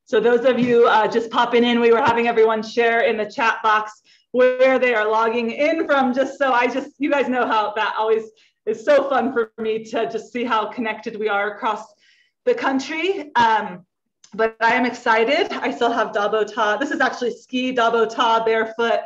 So those of you just popping in, we were having everyone share in the chat box where they are logging in from, you guys know how that always is so fun for me to just see how connected we are across the country. But I am excited. I still have Dabo Ta. This is actually ski Dabo Ta, barefoot,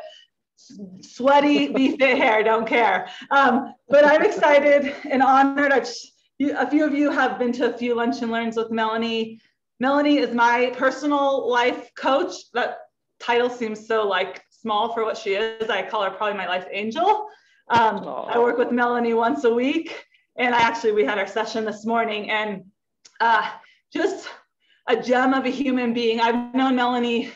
sweaty VFit hair, don't care. But I'm excited and honored. A few of you have been to a few lunch and learns with Melanie. Melanie is my personal life coach. That title seems so like small for what she is. I call her probably my life angel. I work with Melanie once a week, and we had our session this morning, and just a gem of a human being. I've known Melanie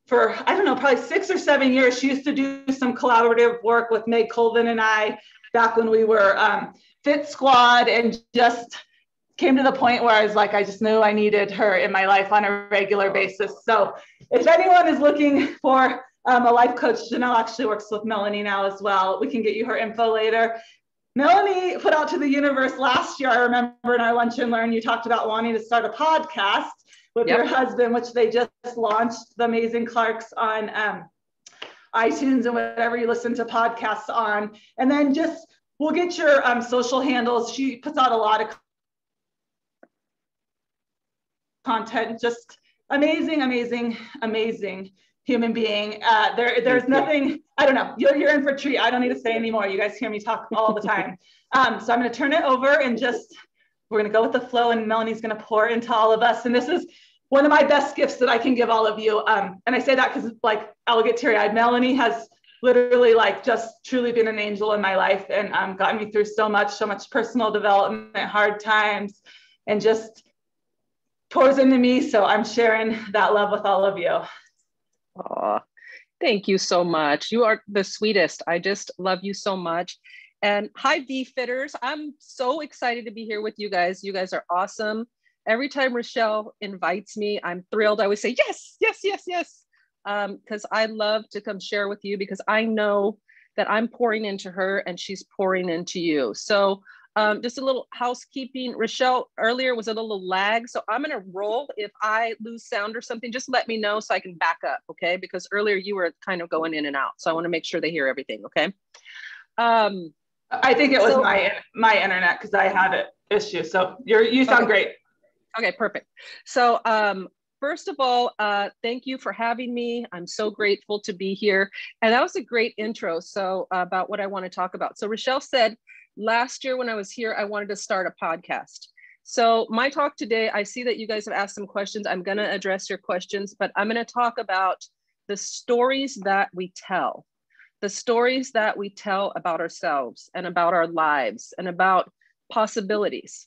for, I don't know, probably 6 or 7 years. She used to do some collaborative work with Meg Colvin and I back when we were Fit Squad, and just came to the point where I was like, I just knew I needed her in my life on a regular basis. So if anyone is looking for a life coach, Janelle actually works with Melanie now as well. We can get you her info later. Melanie put out to the universe last year, I remember in our lunch and learn, you talked about wanting to start a podcast with your husband, which they just launched, The Amazing Clarks, on iTunes and whatever you listen to podcasts on. And then we'll get your social handles. She puts out a lot of content, just amazing, amazing, amazing human being. There's nothing, I don't know, you're in for a treat. I don't need to say anymore. You guys hear me talk all the time. So I'm going to turn it over and we're going to go with the flow, and Melanie's going to pour into all of us. And this is one of my best gifts that I can give all of you. And I say that because I'll get teary-eyed. Melanie has literally just truly been an angel in my life, and gotten me through so much personal development, hard times, and just pours into me. So I'm sharing that love with all of you. Oh, thank you so much. You are the sweetest. I just love you so much. And hi, V-Fitters. I'm so excited to be here with you guys. You guys are awesome. Every time Rochelle invites me, I'm thrilled. I always say, yes, yes, yes, yes. Because I love to come share with you, because I know that I'm pouring into her and she's pouring into you. So just a little housekeeping. Rochelle earlier was a little lag, so I'm going to roll. If I lose sound or something, just let me know so I can back up, okay? Because earlier you were kind of going in and out, so I want to make sure they hear everything, okay? I think it was my internet, because I had an issue. So you sound great. Okay, perfect. So first of all, thank you for having me. I'm so grateful to be here. And that was a great intro. So about what I want to talk about. So Rochelle said, last year when I was here, I wanted to start a podcast. So my talk today, I see that you guys have asked some questions. I'm going to address your questions, but I'm going to talk about the stories that we tell. The stories that we tell about ourselves and about our lives and about possibilities.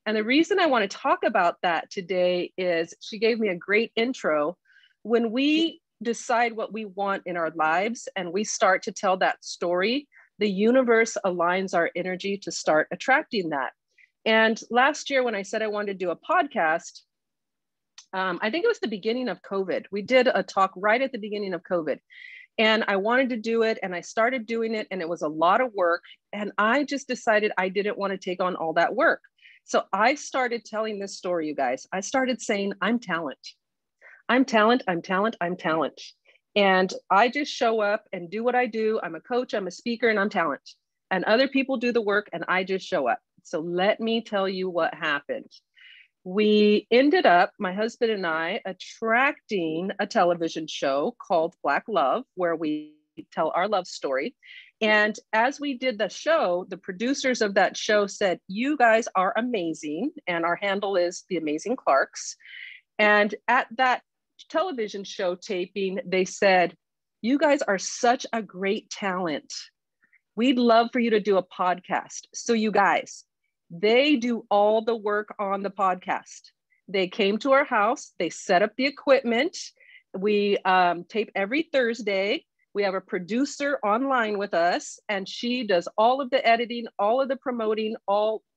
And the reason I want to talk about that today is she gave me a great intro. When we decide what we want in our lives and we start to tell that story, the universe aligns our energy to start attracting that. And last year when I said I wanted to do a podcast, I think it was the beginning of COVID. We did a talk right at the beginning of COVID. And I wanted to do it, and I started doing it, and it was a lot of work. And I just decided I didn't want to take on all that work. So I started telling this story, you guys. I started saying, I'm talent. I'm talent, I'm talent, I'm talent. And I just show up and do what I do. I'm a coach, I'm a speaker, and I'm talent. And other people do the work, and I just show up. So let me tell you what happened. We ended up, my husband and I, attracting a television show called Black Love, where we tell our love story. And as we did the show, the producers of that show said, you guys are amazing. And our handle is The Amazing Clarks. And at that television show taping, they said, you guys are such a great talent. We'd love for you to do a podcast. So you guys, they do all the work on the podcast. They came to our house, they set up the equipment. We tape every Thursday. We have a producer online with us, and she does all of the editing, all of the promoting,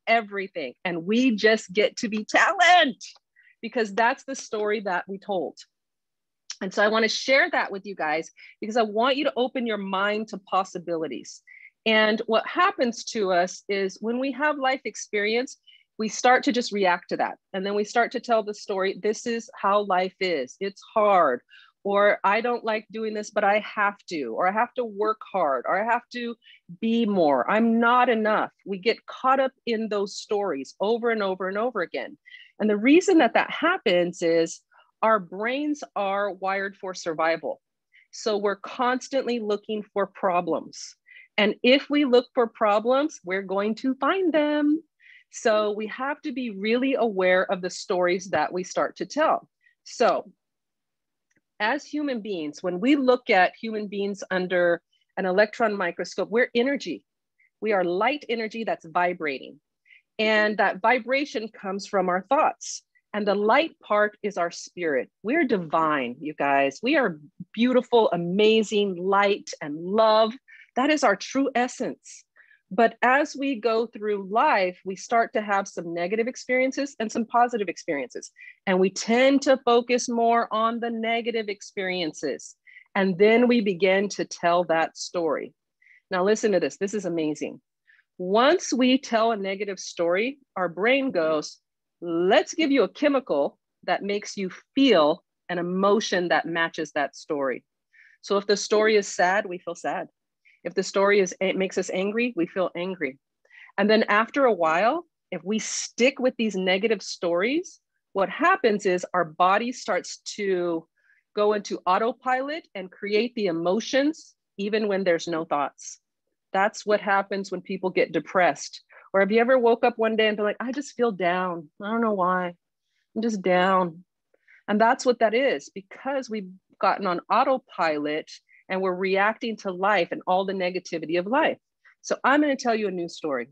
everything. And we just get to be talent, because that's the story that we told. And so I want to share that with you guys, because I want you to open your mind to possibilities. And what happens to us is when we have life experience, we start to just react to that. And then we start to tell the story, this is how life is. It's hard, or I don't like doing this, but I have to, or I have to work hard, or I have to be more. I'm not enough. We get caught up in those stories over and over and over again. And the reason that that happens is our brains are wired for survival. So we're constantly looking for problems. And if we look for problems, we're going to find them. So we have to be really aware of the stories that we start to tell. So as human beings, when we look at human beings under an electron microscope, we're energy. We are light energy that's vibrating. And that vibration comes from our thoughts. And the light part is our spirit. We're divine, you guys. We are beautiful, amazing, light and love. That is our true essence. But as we go through life, we start to have some negative experiences and some positive experiences. And we tend to focus more on the negative experiences. And then we begin to tell that story. Now, listen to this. This is amazing. Once we tell a negative story, our brain goes, let's give you a chemical that makes you feel an emotion that matches that story. So if the story is sad, we feel sad. If the story makes us angry, we feel angry. And then after a while, if we stick with these negative stories, what happens is our body starts to go into autopilot and create the emotions, even when there's no thoughts. That's what happens when people get depressed. Or have you ever woke up one day and been like, I just feel down. I don't know why. I'm just down. And that's what that is, because we've gotten on autopilot and we're reacting to life and all the negativity of life. So I'm going to tell you a new story.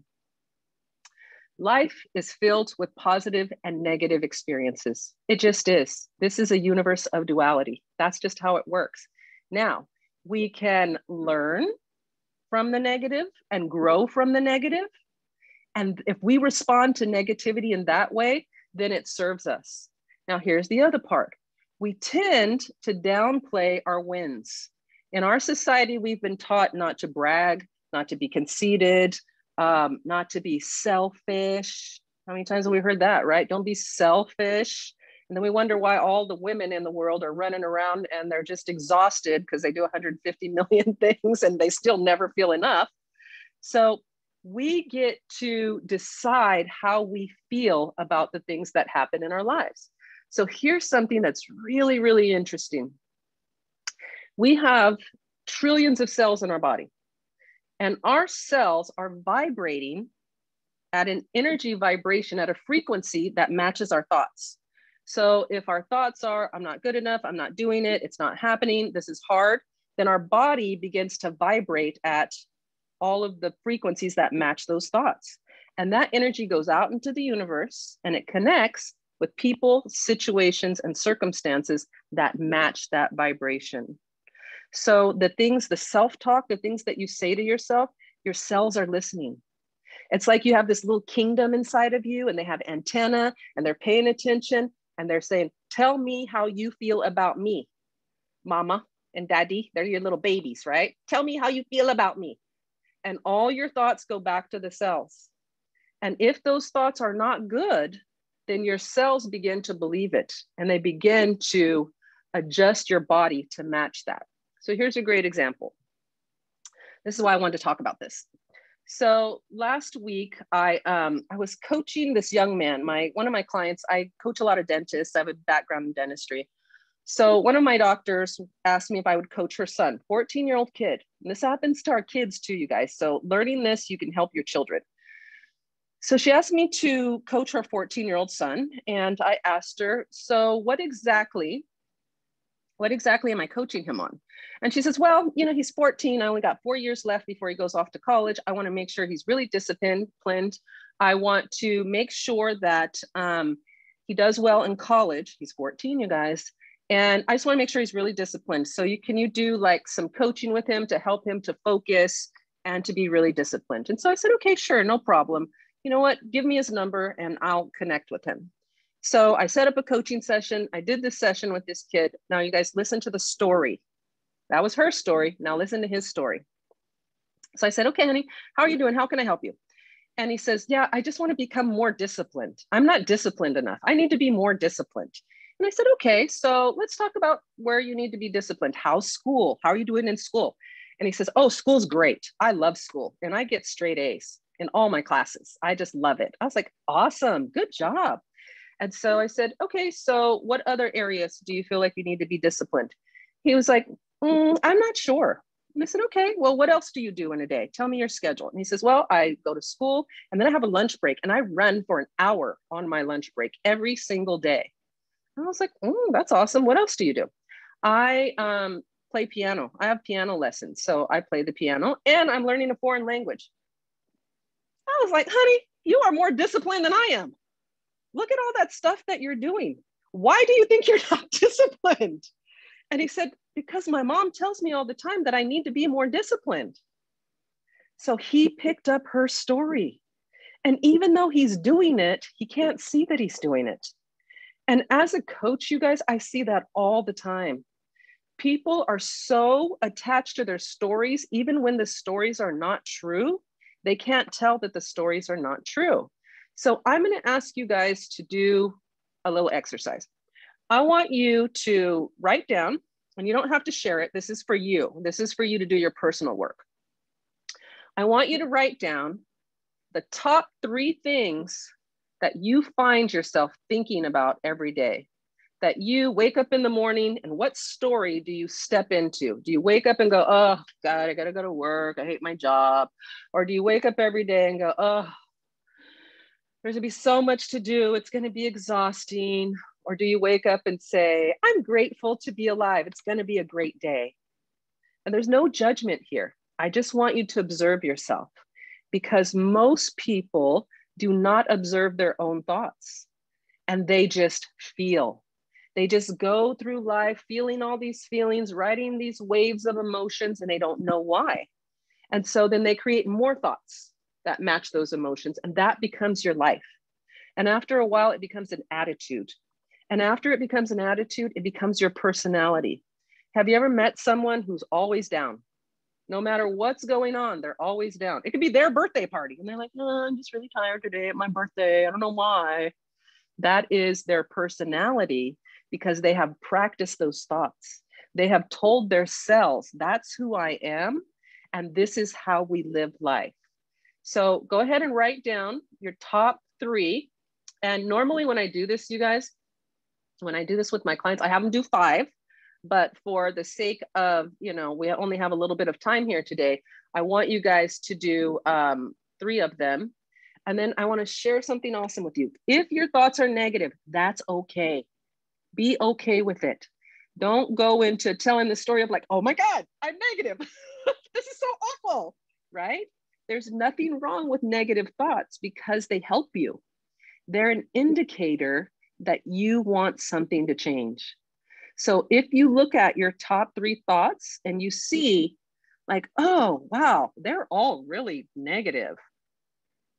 Life is filled with positive and negative experiences. It just is. This is a universe of duality. That's just how it works. Now, we can learn from the negative and grow from the negative. And if we respond to negativity in that way, then it serves us. Now, here's the other part. We tend to downplay our wins. In our society, we've been taught not to brag, not to be conceited, not to be selfish. How many times have we heard that, right? Don't be selfish. And then we wonder why all the women in the world are running around and they're just exhausted because they do 150 million things and they still never feel enough. So we get to decide how we feel about the things that happen in our lives. So here's something that's really, really interesting. We have trillions of cells in our body, and our cells are vibrating at an energy vibration at a frequency that matches our thoughts. So if our thoughts are, I'm not good enough, I'm not doing it, it's not happening, this is hard, then our body begins to vibrate at all of the frequencies that match those thoughts. And that energy goes out into the universe and it connects with people, situations, and circumstances that match that vibration. So the things, the self-talk, the things that you say to yourself, your cells are listening. It's like you have this little kingdom inside of you and they have antenna and they're paying attention and they're saying, tell me how you feel about me, mama and daddy. They're your little babies, right? Tell me how you feel about me. And all your thoughts go back to the cells. And if those thoughts are not good, then your cells begin to believe it and they begin to adjust your body to match that. So here's a great example. This is why I wanted to talk about this. So last week, I was coaching this young man, one of my clients. I coach a lot of dentists. I have a background in dentistry. So one of my doctors asked me if I would coach her son, 14-year-old kid. And this happens to our kids too, you guys. So learning this, you can help your children. So she asked me to coach her 14-year-old son. And I asked her, so what exactly am I coaching him on? And she says, well, he's 14. I only got 4 years left before he goes off to college. I want to make sure he's really disciplined. I want to make sure that he does well in college. He's 14, you guys. And I just want to make sure he's really disciplined. So can you do like some coaching with him to help him to focus and to be really disciplined? And so I said, okay, sure, no problem. You know what? Give me his number and I'll connect with him. So I set up a coaching session. I did this session with this kid. Now you guys listen to the story. That was her story. Now listen to his story. So I said, okay, honey, how are you doing? How can I help you? And he says, yeah, I just want to become more disciplined. I'm not disciplined enough. I need to be more disciplined. And I said, okay, so let's talk about where you need to be disciplined. How's school? How are you doing in school? And he says, oh, school's great. I love school. And I get straight A's in all my classes. I just love it. I was like, awesome, good job. And so I said, okay, so what other areas do you feel like you need to be disciplined? He was like, I'm not sure. And I said, okay, well, what else do you do in a day? Tell me your schedule. And he says, well, I go to school and then I have a lunch break and I run for an hour on my lunch break every single day. And I was like, that's awesome. What else do you do? I play piano. I have piano lessons. So I play the piano and I'm learning a foreign language. I was like, honey, you are more disciplined than I am. Look at all that stuff that you're doing. Why do you think you're not disciplined? And he said, because my mom tells me all the time that I need to be more disciplined. So he picked up her story. And even though he's doing it, he can't see that he's doing it. And as a coach, you guys, I see that all the time. People are so attached to their stories, even when the stories are not true, they can't tell that the stories are not true. So I'm going to ask you guys to do a little exercise. I want you to write down, and you don't have to share it. This is for you. This is for you to do your personal work. I want you to write down the top 3 things that you find yourself thinking about every day, that you wake up in the morning and what story do you step into? Do you wake up and go, oh God, I gotta go to work. I hate my job. Or do you wake up every day and go, oh, there's gonna be so much to do. It's gonna be exhausting. Or do you wake up and say, I'm grateful to be alive. It's gonna be a great day. And there's no judgment here. I just want you to observe yourself because most people do not observe their own thoughts and they just feel. They just go through life feeling all these feelings, riding these waves of emotions, and they don't know why. And so then they create more thoughts that match those emotions, and that becomes your life. And after a while, it becomes an attitude. And after it becomes an attitude, it becomes your personality. Have you ever met someone who's always down? No matter what's going on, they're always down. It could be their birthday party, and they're like, oh, I'm just really tired today at my birthday. I don't know why. That is their personality because they have practiced those thoughts. They have told their selves, that's who I am, and this is how we live life. So go ahead and write down your top 3. And normally when I do this, you guys, when I do this with my clients, I have them do 5. But for the sake of, we only have a little bit of time here today, I want you guys to do 3 of them. And then I want to share something awesome with you. If your thoughts are negative, that's okay. Be okay with it. Don't go into telling the story of like, oh my God, I'm negative. This is so awful, right? There's nothing wrong with negative thoughts because they help you. They're an indicator that you want something to change. So if you look at your top 3 thoughts and you see like, oh, wow, they're all really negative.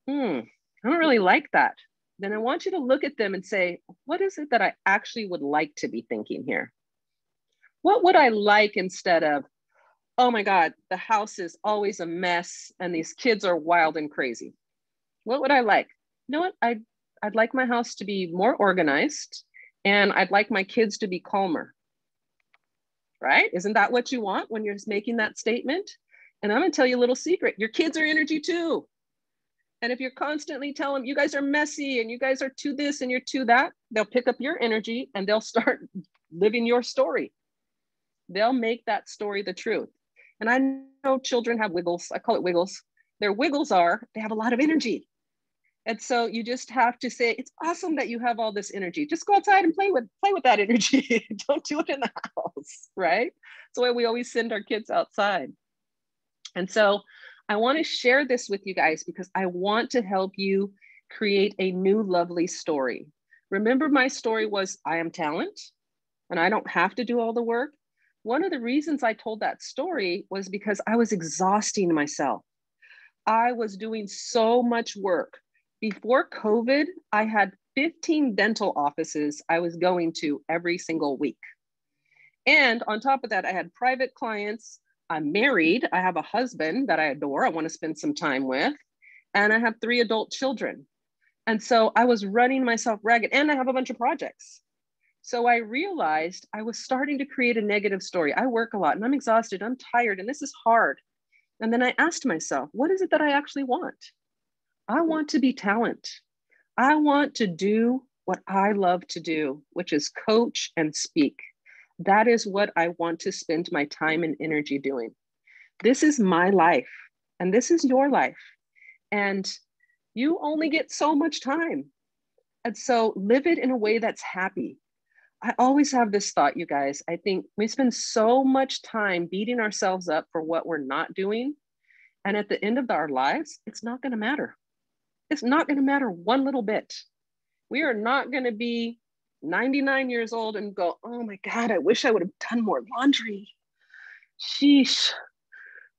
I don't really like that. Then I want you to look at them and say, what is it that I actually would like to be thinking here? What would I like instead of, oh my God, the house is always a mess and these kids are wild and crazy? What would I like? You know what? I'd like my house to be more organized and I'd like my kids to be calmer. Right? Isn't that what you want when you're making that statement? And I'm going to tell you a little secret. Your kids are energy too. And if you're constantly telling them, you guys are messy and you guys are too this and you're too that, they'll pick up your energy and they'll start living your story. They'll make that story the truth. And I know children have wiggles. I call it wiggles. Their wiggles are, they have a lot of energy. And so you just have to say, it's awesome that you have all this energy. Just go outside and play with that energy. Don't do it in the house, right? That's why we always send our kids outside. And so I want to share this with you guys because I want to help you create a new lovely story. Remember my story was I am talent and I don't have to do all the work. One of the reasons I told that story was because I was exhausting myself. I was doing so much work. Before COVID, I had 15 dental offices I was going to every single week. And on top of that, I had private clients. I'm married. I have a husband that I adore. I want to spend some time with. and I have 3 adult children. And so I was running myself ragged, and I have a bunch of projects. So I realized I was starting to create a negative story. I work a lot and I'm exhausted, I'm tired, and this is hard. And then I asked myself, what is it that I actually want? I want to be talent. I want to do what I love to do, which is coach and speak. That is what I want to spend my time and energy doing. This is my life, and this is your life. And you only get so much time. And so live it in a way that's happy. I always have this thought, you guys. I think we spend so much time beating ourselves up for what we're not doing. And at the end of our lives, it's not going to matter. It's not going to matter one little bit. We are not going to be 99 years old and go, oh my God, I wish I would have done more laundry. Sheesh.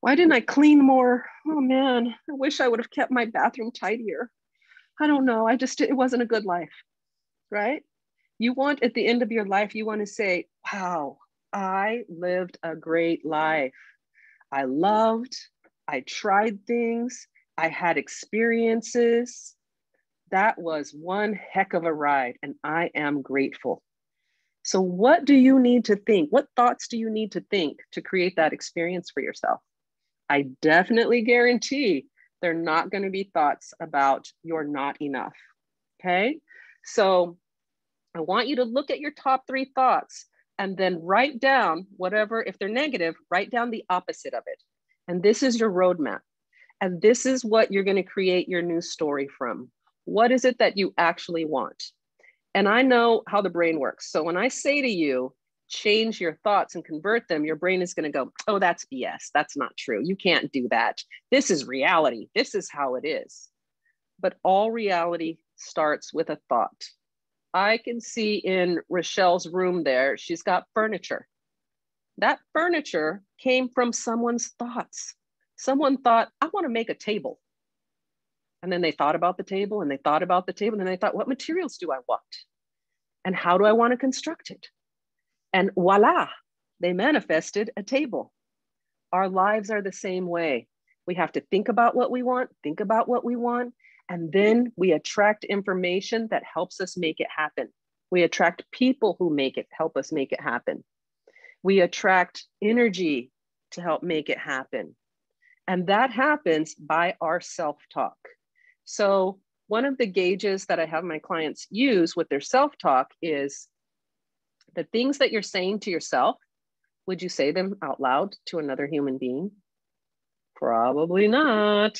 Why didn't I clean more? Oh man, I wish I would have kept my bathroom tidier. I don't know. It wasn't a good life, right? You want, at the end of your life, you want to say, wow, I lived a great life. I loved, I tried things, I had experiences. That was one heck of a ride, and I am grateful. So what do you need to think? What thoughts do you need to think to create that experience for yourself? I definitely guarantee they're not going to be thoughts about you're not enough, okay? So I want you to look at your top 3 thoughts and then write down whatever, if they're negative, write down the opposite of it. And this is your roadmap. And this is what you're going to create your new story from. What is it that you actually want? And I know how the brain works. So when I say to you, change your thoughts and convert them, your brain is going to go, oh, that's BS. That's not true. You can't do that. This is reality. This is how it is. But all reality starts with a thought. I can see in Rochelle's room there, she's got furniture. That furniture came from someone's thoughts. Someone thought, I want to make a table. And then they thought about the table and they thought about the table and they thought, what materials do I want? And how do I want to construct it? And voila, they manifested a table. Our lives are the same way. We have to think about what we want, and then we attract information that helps us make it happen. We attract people who help us make it happen. We attract energy to help make it happen. And that happens by our self-talk. So one of the gauges that I have my clients use with their self-talk is the things that you're saying to yourself. Would you say them out loud to another human being? Probably not.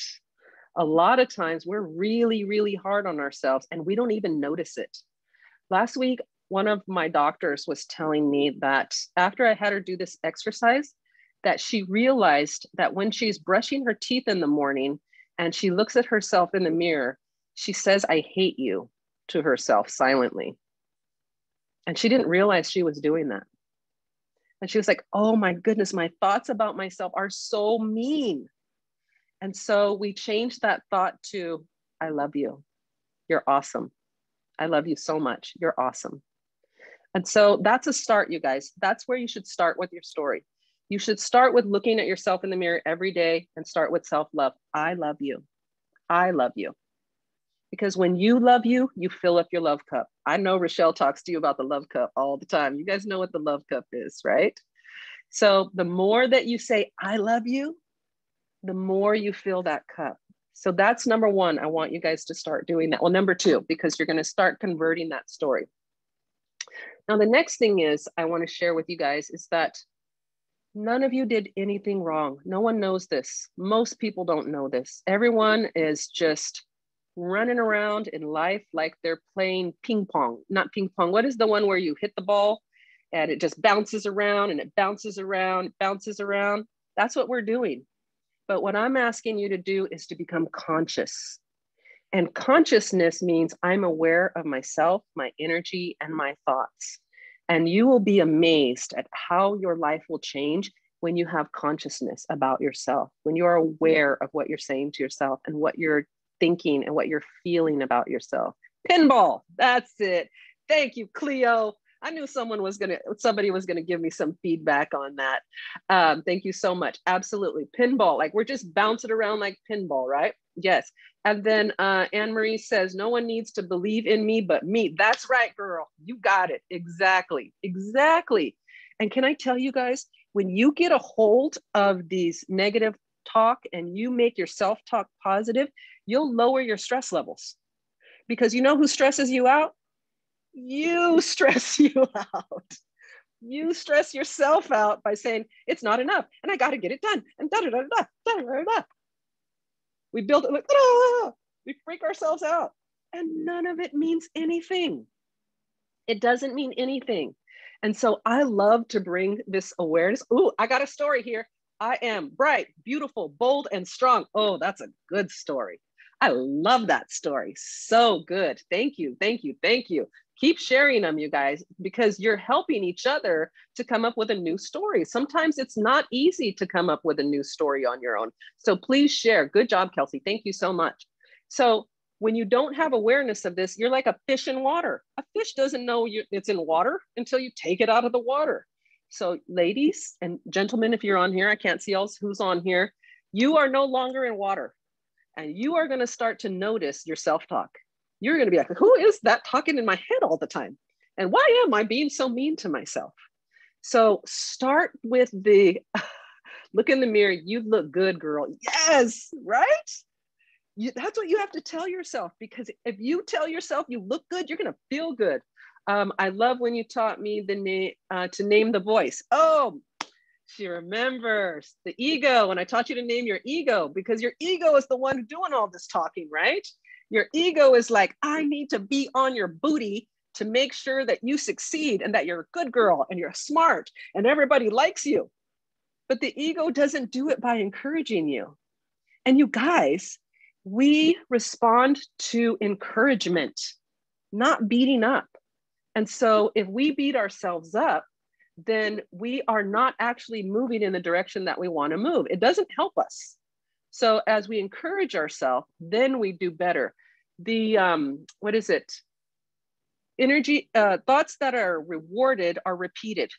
A lot of times we're really, really hard on ourselves and we don't even notice it. Last week, one of my doctors was telling me that after I had her do this exercise, that she realized that when she's brushing her teeth in the morning and she looks at herself in the mirror, she says, I hate you to herself silently. And she didn't realize she was doing that. And she was like, oh my goodness, my thoughts about myself are so mean. And so we changed that thought to, I love you. You're awesome. I love you so much. You're awesome. And so that's a start, you guys. That's where you should start with your story. You should start with looking at yourself in the mirror every day and start with self-love. I love you. I love you. Because when you love you, you fill up your love cup. I know Rochelle talks to you about the love cup all the time. You guys know what the love cup is, right? So the more that you say, I love you, the more you fill that cup. So that's number 1. I want you guys to start doing that. Well, number 2, because you're going to start converting that story. Now, the next thing is I want to share with you guys is that none of you did anything wrong. No one knows this. Most people don't know this. Everyone is just running around in life like they're playing ping pong. Not ping pong. What is the one where you hit the ball and it just bounces around and it bounces around, it bounces around? That's what we're doing. But what I'm asking you to do is to become conscious. And consciousness means I'm aware of myself, my energy, and my thoughts. And you will be amazed at how your life will change when you have consciousness about yourself, when you are aware of what you're saying to yourself and what you're thinking and what you're feeling about yourself. Pinball, that's it. Thank you, Cleo. I knew somebody was gonna give me some feedback on that. Thank you so much. Absolutely. Pinball, like we're just bouncing around like pinball, right? Yes. And then Anne-Marie says, no one needs to believe in me but me. That's right, girl. You got it. Exactly. Exactly. And can I tell you guys, when you get a hold of these negative talk and you make your self-talk positive, you'll lower your stress levels. Because you know who stresses you out? You stress you out. You stress yourself out by saying, it's not enough and I got to get it done. And da da da da da da da. We build it like, we freak ourselves out. And none of it means anything. It doesn't mean anything. And so I love to bring this awareness. Ooh, I got a story here. I am bright, beautiful, bold, and strong. Oh, that's a good story. I love that story. So good. Thank you. Thank you. Thank you. Keep sharing them, you guys, because you're helping each other to come up with a new story. Sometimes it's not easy to come up with a new story on your own. So please share. Good job, Kelsey. Thank you so much. So when you don't have awareness of this, you're like a fish in water. A fish doesn't know it's in water until you take it out of the water. So ladies and gentlemen, if you're on here, I can't see else who's on here. You are no longer in water. And you are going to start to notice your self-talk. You're going to be like, who is that talking in my head all the time? And why am I being so mean to myself? So start with the look in the mirror. You look good, girl. Yes, right? That's what you have to tell yourself, because if you tell yourself you look good, you're going to feel good. I love when you taught me to name the voice. Oh, she remembers the ego. When I taught you to name your ego, because your ego is the one doing all this talking, right? Your ego is like, I need to be on your booty to make sure that you succeed and that you're a good girl and you're smart and everybody likes you. But the ego doesn't do it by encouraging you. And you guys, we respond to encouragement, not beating up. And so if we beat ourselves up, then we are not actually moving in the direction that we want to move. It doesn't help us. So as we encourage ourselves, then we do better. The, what is it? Energy, thoughts that are rewarded are repeated,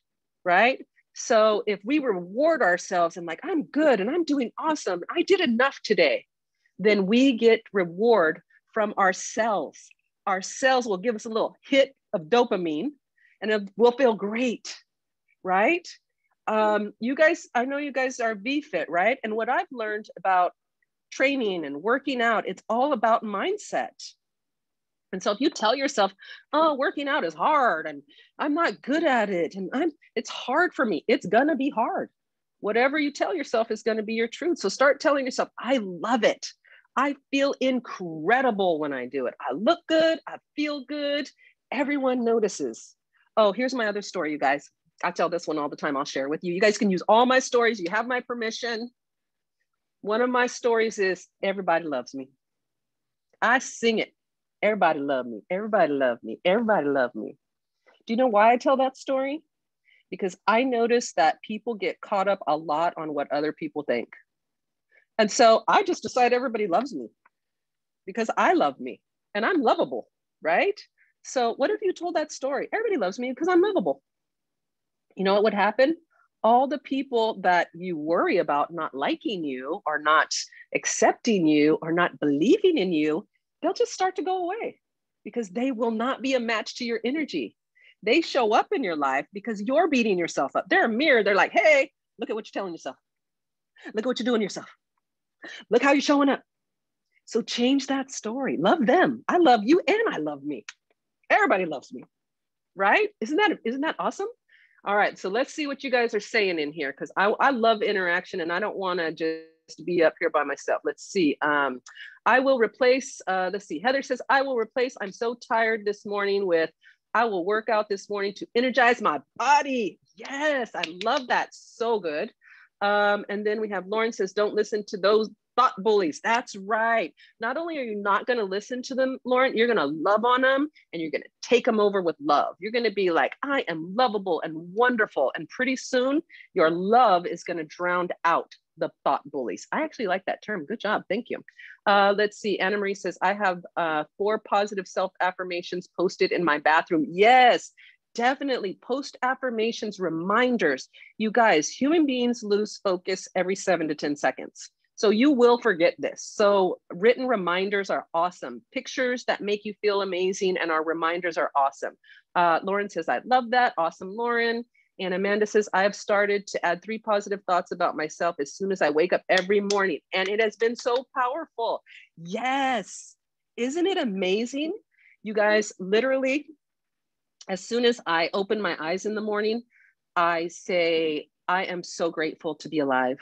right? So if we reward ourselves and like, I'm good and I'm doing awesome, I did enough today, then we get reward from our cells. Our cells will give us a little hit of dopamine and we'll feel great. Right? You guys, I know you guys are VFit, right? And what I've learned about training and working out, it's all about mindset. And so if you tell yourself, oh, working out is hard and I'm not good at it and it's hard for me, it's gonna be hard. Whatever you tell yourself is gonna be your truth. So start telling yourself, I love it. I feel incredible when I do it. I look good, I feel good, everyone notices. Oh, here's my other story, you guys. I tell this one all the time. I'll share with you. You guys can use all my stories. You have my permission. One of my stories is everybody loves me. I sing it. Everybody love me. Everybody love me. Everybody love me. Do you know why I tell that story? Because I notice that people get caught up a lot on what other people think. And so I just decide everybody loves me because I love me and I'm lovable, right? So what if you told that story? Everybody loves me because I'm lovable. You know what would happen? All the people that you worry about not liking you or not accepting you or not believing in you, they'll just start to go away because they will not be a match to your energy. They show up in your life because you're beating yourself up. They're a mirror. They're like, hey, look at what you're telling yourself. Look at what you're doing yourself. Look how you're showing up. So change that story. Love them. I love you and I love me. Everybody loves me, right? Isn't that awesome? All right, so let's see what you guys are saying in here because I love interaction and I don't want to just be up here by myself. Let's see. I will replace, let's see. Heather says, I will replace, I'm so tired this morning with, I will work out this morning to energize my body. Yes, I love that. So good. And then we have Lauren says, don't listen to those thought bullies. That's right. Not only are you not going to listen to them, Lauren, you're going to love on them and you're going to take them over with love. You're going to be like, I am lovable and wonderful. And pretty soon your love is going to drown out the thought bullies. I actually like that term. Good job. Thank you. Let's see. Anna Marie says, I have 4 positive self-affirmations posted in my bathroom. Yes. definitely post affirmations, reminders. You guys, human beings lose focus every 7 to 10 seconds. So you will forget this. So written reminders are awesome. Pictures that make you feel amazing and our reminders are awesome. Lauren says, I love that. Awesome, Lauren. And Amanda says, I have started to add 3 positive thoughts about myself as soon as I wake up every morning. And it has been so powerful. Yes. Isn't it amazing? You guys, literally, as soon as I open my eyes in the morning, I say, I am so grateful to be alive.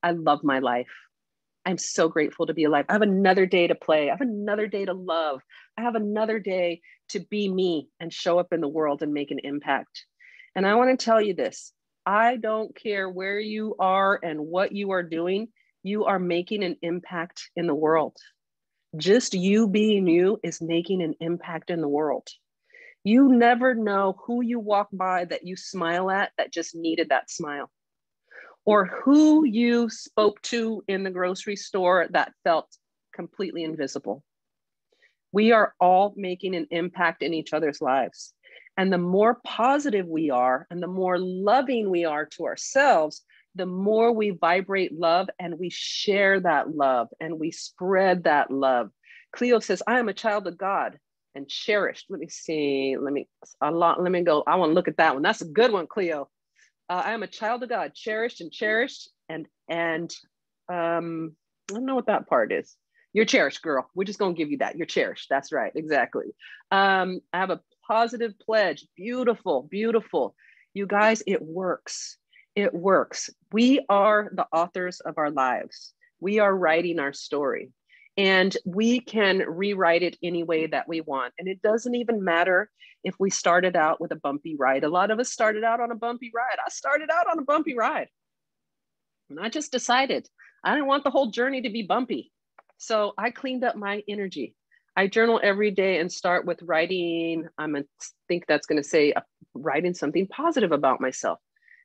I love my life. I'm so grateful to be alive. I have another day to play. I have another day to love. I have another day to be me and show up in the world and make an impact. And I want to tell you this. I don't care where you are and what you are doing. You are making an impact in the world. Just you being you is making an impact in the world. You never know who you walk by that you smile at that just needed that smile, or who you spoke to in the grocery store that felt completely invisible. We are all making an impact in each other's lives. And the more positive we are and the more loving we are to ourselves, the more we vibrate love and we share that love and we spread that love. Cleo says, I am a child of God and cherished. Let me see. Let me go. I want to look at that one. That's a good one, Cleo. I am a child of God, cherished, and I don't know what that part is. You're cherished, girl. We're just gonna give you that. You're cherished. That's right, exactly. I have a positive pledge. Beautiful, beautiful. You guys, it works. It works. We are the authors of our lives. We are writing our story. And we can rewrite it any way that we want. And it doesn't even matter if we started out with a bumpy ride. A lot of us started out on a bumpy ride. I started out on a bumpy ride. And I just decided I didn't want the whole journey to be bumpy. So I cleaned up my energy. I journal every day and start with writing. Think that's going to say writing something positive about myself.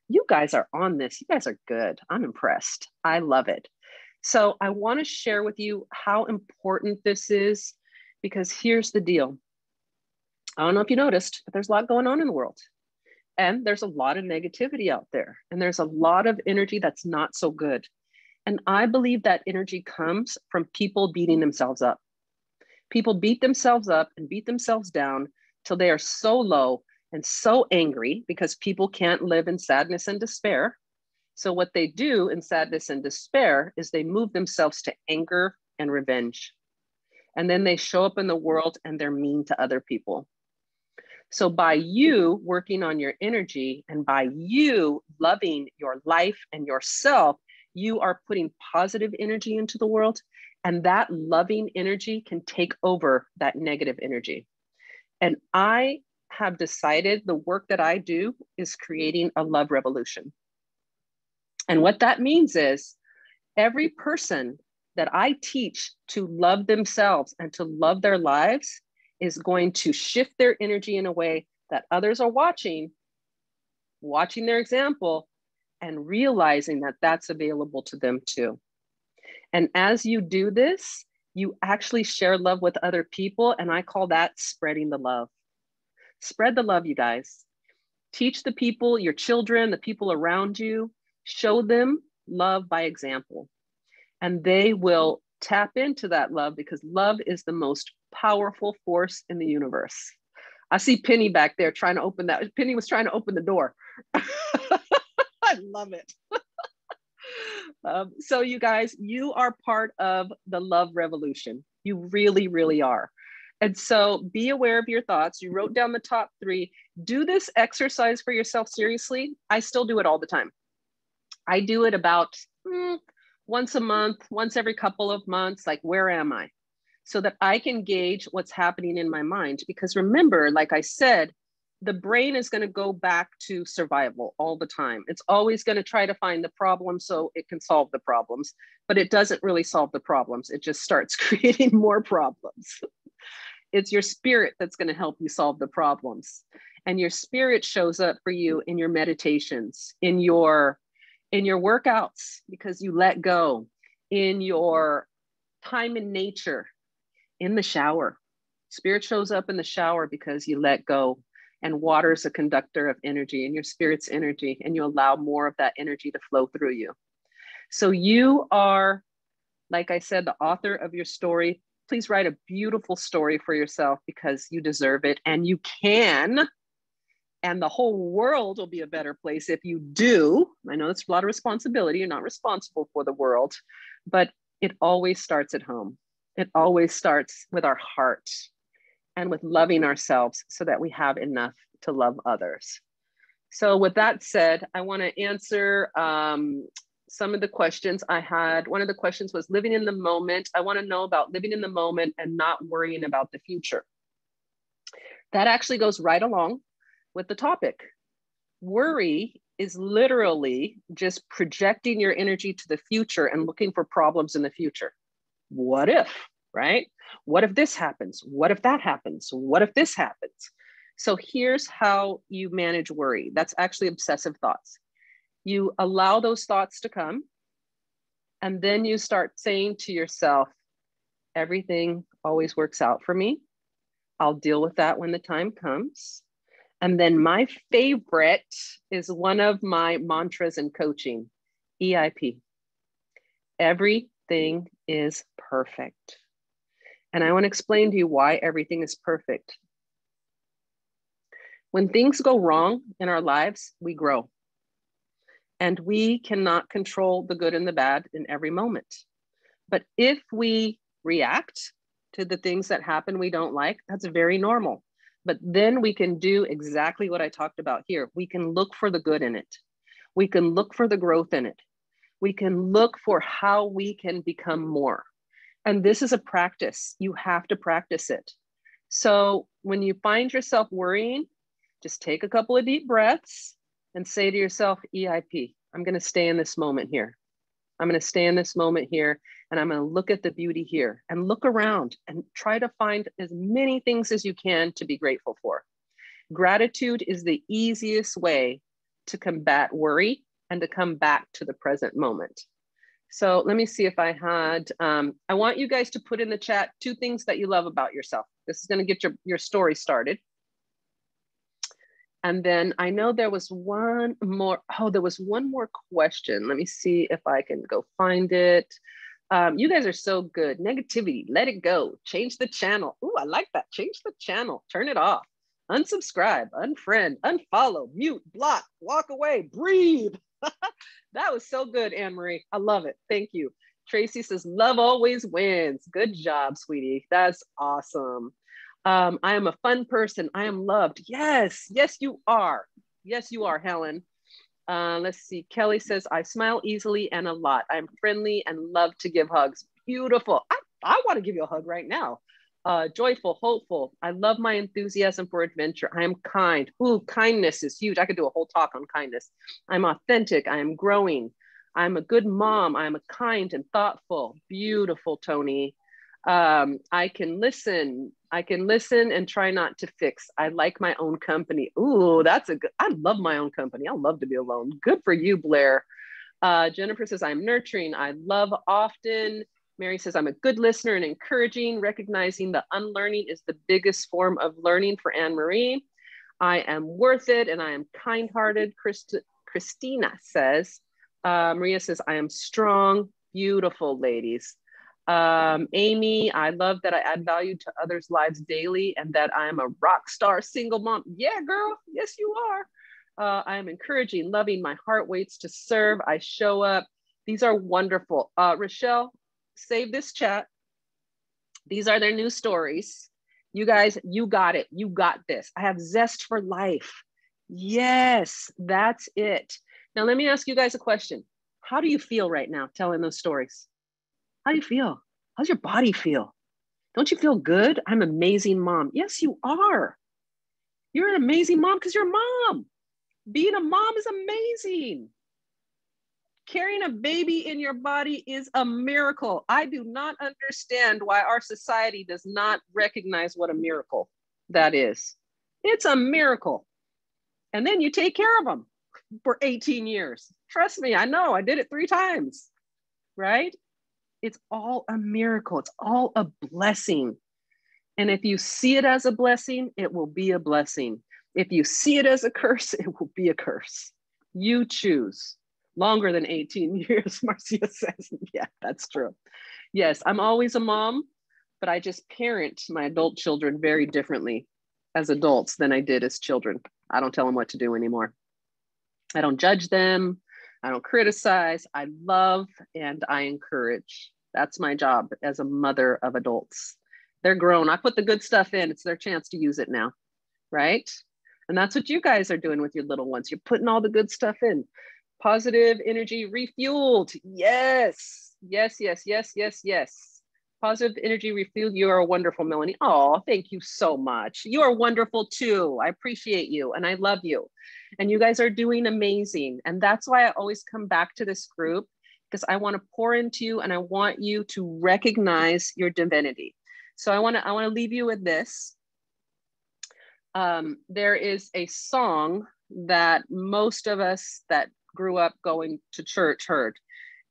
You guys are on this. You guys are good. I'm impressed. I love it. So I want to share with you how important this is, because here's the deal. I don't know if you noticed, but there's a lot going on in the world. And there's a lot of negativity out there. And there's a lot of energy that's not so good. And I believe that energy comes from people beating themselves up. People beat themselves up and beat themselves down till they are so low and so angry because people can't live in sadness and despair. So what they do in sadness and despair is they move themselves to anger and revenge. And then they show up in the world and they're mean to other people. So by you working on your energy and by you loving your life and yourself, you are putting positive energy into the world. And that loving energy can take over that negative energy. And I have decided the work that I do is creating a love revolution. And what that means is every person that I teach to love themselves and to love their lives is going to shift their energy in a way that others are watching their example and realizing that that's available to them too. And as you do this, you actually share love with other people. And I call that spreading the love. Spread the love, you guys. Teach the people, your children, the people around you, show them love by example. And they will tap into that love because love is the most powerful force in the universe. I see Penny back there trying to open that. Penny was trying to open the door. I love it. So you guys, you are part of the love revolution. You really, really are. And so be aware of your thoughts. You wrote down the top 3. Do this exercise for yourself seriously. I still do it all the time. I do it about once a month, once every couple of months, like where am I? So that I can gauge what's happening in my mind. Because remember, like I said, the brain is going to go back to survival all the time. It's always going to try to find the problem so it can solve the problems, but it doesn't really solve the problems. It just starts creating more problems. It's your spirit that's going to help you solve the problems. And your spirit shows up for you in your meditations, in your workouts, because you let go, in your time in nature, in the shower. Spirit shows up in the shower because you let go. And water is a conductor of energy, and your spirit's energy, and you allow more of that energy to flow through you. So you are, like I said, the author of your story. Please write a beautiful story for yourself, because you deserve it, and you can. And the whole world will be a better place if you do. I know it's a lot of responsibility. You're not responsible for the world, but it always starts at home. It always starts with our heart and with loving ourselves so that we have enough to love others. So with that said, I want to answer some of the questions I had. One of the questions was living in the moment. I want to know about living in the moment and not worrying about the future. That actually goes right along with the topic. Worry is literally just projecting your energy to the future and looking for problems in the future. What if, right? What if this happens? What if that happens? What if this happens? So here's how you manage worry. That's actually obsessive thoughts. You allow those thoughts to come, and then you start saying to yourself, everything always works out for me. I'll deal with that when the time comes. And then my favorite is one of my mantras in coaching, EIP. Everything is perfect. And I want to explain to you why everything is perfect. When things go wrong in our lives, we grow. And we cannot control the good and the bad in every moment. But if we react to the things that happen we don't like, that's very normal. But then we can do exactly what I talked about here. We can look for the good in it. We can look for the growth in it. We can look for how we can become more. And this is a practice. You have to practice it. So when you find yourself worrying, just take a couple of deep breaths and say to yourself, EIP, I'm going to stay in this moment here. I'm going to stay in this moment here, and I'm going to look at the beauty here and look around and try to find as many things as you can to be grateful for. Gratitude is the easiest way to combat worry and to come back to the present moment. So let me see if I had, I want you guys to put in the chat 2 things that you love about yourself. This is going to get your story started. And then I know there was one more. Oh, there was one more question. Let me see if I can go find it. You guys are so good. Negativity, let it go. Change the channel. Ooh, I like that. Change the channel. Turn it off. Unsubscribe, unfriend, unfollow, mute, block, walk away, breathe. That was so good, Anne-Marie. I love it. Thank you. Tracy says, love always wins. Good job, sweetie. That's awesome. I am a fun person. I am loved. Yes, yes, you are. Yes, you are, Helen. Let's see. Kelly says, I smile easily and a lot. I'm friendly and love to give hugs. Beautiful. I want to give you a hug right now. Joyful, hopeful. I love my enthusiasm for adventure. I am kind. Ooh, kindness is huge. I could do a whole talk on kindness. I'm authentic. I am growing. I'm a good mom. I'm a kind and thoughtful. Beautiful, Tony. I can listen. I can listen and try not to fix. I like my own company. Ooh, that's a good, I love my own company. I love to be alone. Good for you, Blair. Jennifer says, I'm nurturing. I love often. Mary says, I'm a good listener and encouraging, recognizing the unlearning is the biggest form of learning for Anne-Marie. I am worth it and I am kind-hearted. Christina says, Maria says, I am strong. Beautiful, ladies. Amy, I love that I add value to others' lives daily and that I am a rock star single mom. Yeah, girl. Yes, you are. I am encouraging, loving. My heart waits to serve. I show up. These are wonderful. Rochelle, save this chat. These are their new stories. You guys, you got it. You got this. I have zest for life. Yes, that's it. Now, let me ask you guys a question. How do you feel right now telling those stories? How do you feel? How's your body feel? Don't you feel good? I'm an amazing mom. Yes, you are. You're an amazing mom because you're a mom. Being a mom is amazing. Carrying a baby in your body is a miracle. I do not understand why our society does not recognize what a miracle that is. It's a miracle. And then you take care of them for 18 years. Trust me, I know, I did it 3 times, right? It's all a miracle. It's all a blessing. And if you see it as a blessing, it will be a blessing. If you see it as a curse, it will be a curse. You choose. Longer than 18 years, Marcia says. Yeah, that's true. Yes, I'm always a mom, but I just parent my adult children very differently as adults than I did as children. I don't tell them what to do anymore. I don't judge them. I don't criticize. I love and I encourage. That's my job as a mother of adults. They're grown. I put the good stuff in. It's their chance to use it now, right? And that's what you guys are doing with your little ones. You're putting all the good stuff in. Positive energy refueled. Yes, yes, yes, yes, yes, yes. Positive energy refueled. You are wonderful, Melanie. Oh, thank you so much. You are wonderful too. I appreciate you and I love you. And you guys are doing amazing. And that's why I always come back to this group, because I want to pour into you and I want you to recognize your divinity. So I want to leave you with this. There is a song that most of us that grew up going to church heard.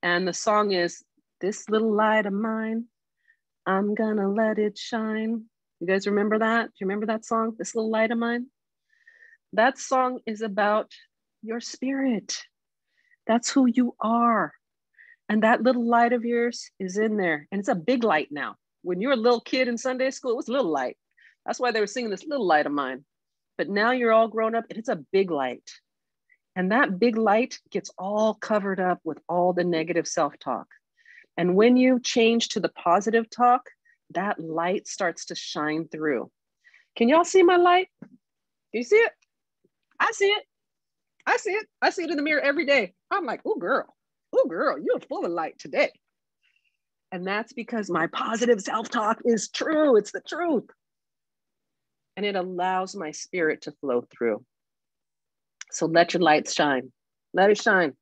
And the song is, "This little light of mine, I'm gonna let it shine." You guys remember that? Do you remember that song, "This Little Light of Mine"? That song is about your spirit. That's who you are. And that little light of yours is in there. And it's a big light now. When you were a little kid in Sunday school, it was a little light. That's why they were singing "This Little Light of Mine." But now you're all grown up and it's a big light. And that big light gets all covered up with all the negative self-talk. And when you change to the positive talk, that light starts to shine through. Can y'all see my light? Do you see it? I see it. I see it. I see it in the mirror every day. I'm like, "Oh girl, you're full of light today." And that's because my positive self-talk is true. It's the truth. And it allows my spirit to flow through. So let your light shine. Let it shine.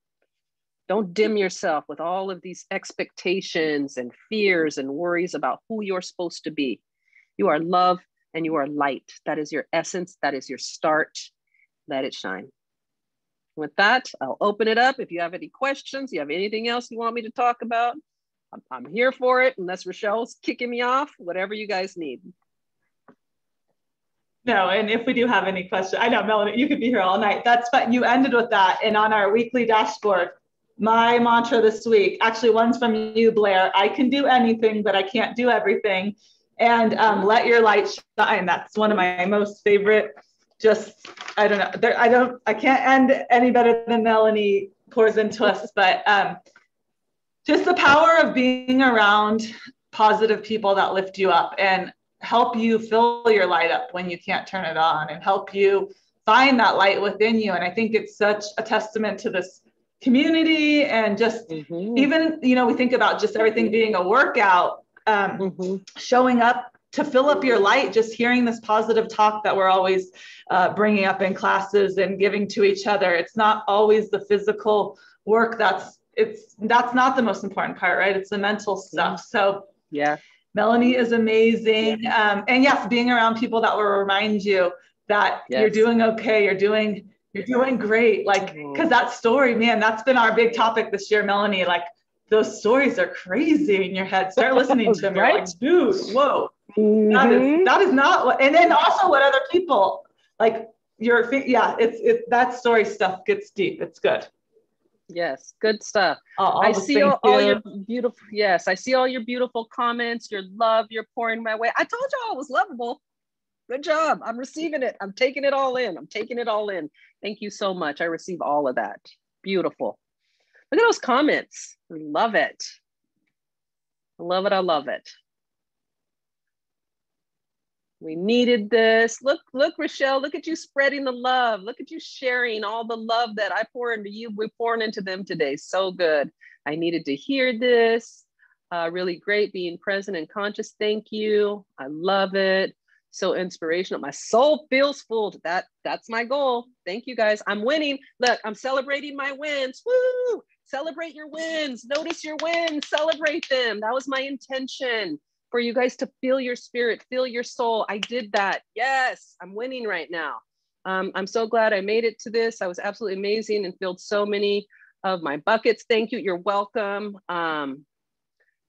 Don't dim yourself with all of these expectations and fears and worries about who you're supposed to be. You are love and you are light. That is your essence. That is your start. Let it shine. With that, I'll open it up. If you have any questions, you have anything else you want me to talk about, I'm here for it, unless Rochelle's kicking me off, whatever you guys need. No, and if we do have any questions, I know, Melanie, you could be here all night. That's fine. You ended with that. And on our weekly dashboard, my mantra this week, actually one's from you, Blair: "I can do anything, but I can't do everything." And let your light shine. That's one of my most favorite. Just, I don't know. I can't end any better than Melanie pours into us, but just the power of being around positive people that lift you up and help you fill your light up when you can't turn it on, and help you find that light within you. And I think it's such a testament to this community, and just even, we think about just everything being a workout, showing up to fill up your light, just hearing this positive talk that we're always bringing up in classes and giving to each other. It's not always the physical work that's not the most important part, right? It's the mental stuff. So yeah, Melanie is amazing. Yeah. And yes, being around people that will remind you that you're doing okay, you're doing great. Like, because that story, man, that's been our big topic this year, Melanie. Like, those stories are crazy in your head. Start listening to them. Right? You're like, dude, whoa. That is not what, and then also what other people, like that story stuff gets deep. It's good. Yes, good stuff. I see all your beautiful, I see all your beautiful comments, your love you're pouring my way. I told y'all I was lovable. Good job. I'm receiving it. I'm taking it all in. Thank you so much. I receive all of that. Beautiful. Look at those comments. I love it. I love it. I love it. We needed this. Look, Rochelle, look at you spreading the love. Look at you sharing all the love that I pour into you. We're pouring into them today. So good. I needed to hear this. Really great being present and conscious. Thank you. I love it. So inspirational. My soul feels full. That's my goal. Thank you guys. I'm winning. Look, I'm celebrating my wins. Woo! Celebrate your wins. Notice your wins. Celebrate them. That was my intention. For you guys to feel your spirit, feel your soul. I did that. Yes, I'm winning right now. I'm so glad I made it to this. I was absolutely amazing and filled so many of my buckets. Thank you. You're welcome.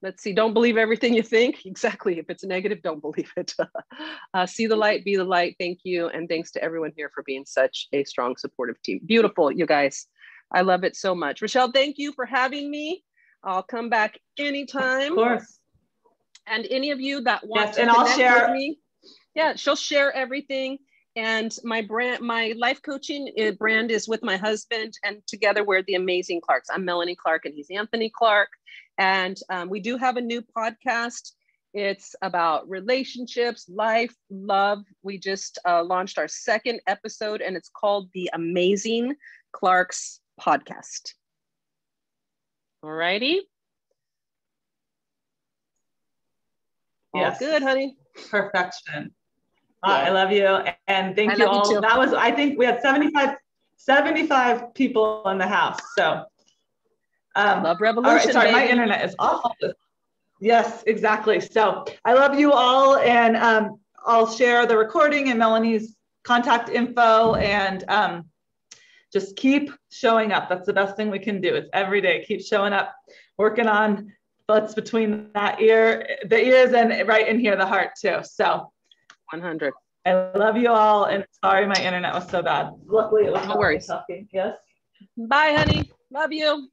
Let's see, don't believe everything you think. Exactly. If it's negative, don't believe it. See the light, be the light. Thank you. And thanks to everyone here for being such a strong, supportive team. Beautiful, you guys. I love it so much. Rochelle, thank you for having me. I'll come back anytime. Of course. And any of you that want to and I'll share with me, yeah, she'll share everything. And my brand, my life coaching brand is with my husband, and together we're the Amazing Clarks. I'm Melanie Clark and he's Anthony Clark. And we do have a new podcast. It's about relationships, life, love. We just launched our second episode and it's called the Amazing Clarks Podcast. All righty. Yes. All good, honey. Perfection. I love you. And thank you all. That was, I think we had 75 people in the house. So love revolution. All right, sorry, baby. my internet is awful. Yes, exactly. So I love you all, and I'll share the recording and Melanie's contact info, and just keep showing up. That's the best thing we can do. It's every day. Keep showing up, working on what's between the ears, and right in here, the heart too. So 100. I love you all, and sorry my internet was so bad. Luckily, it was no worries. Talking. Yes. Bye, honey. Love you.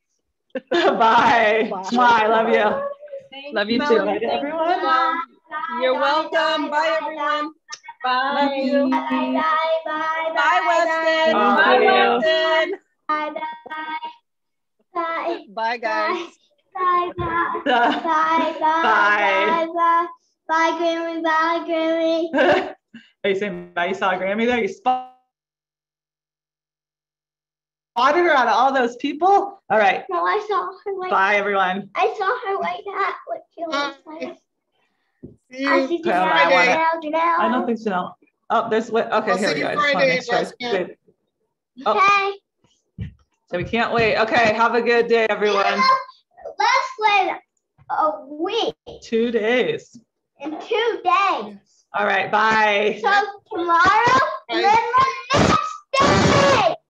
Bye. Bye. I love you. Love you too. Bye, everyone. Bye. You're welcome. Bye, everyone. Bye. Love you. Bye, Weston. Bye, Weston. Bye. Bye, guys. Bye. Bye, Grammy. Bye, Grammy. Are you saying bye? You saw a Grammy there? You spotted her out of all those people? All right. No, I saw her like. Bye, everyone. I saw her like that. What she looks like. I see Janelle. I don't think Janelle. Oh, there's what? Okay, I'll here we go. I just want to make sure. Okay. Oh. So we can't wait. Okay, have a good day, everyone. Let's wait a week. 2 days. In 2 days. All right, bye. So tomorrow, and then the next day.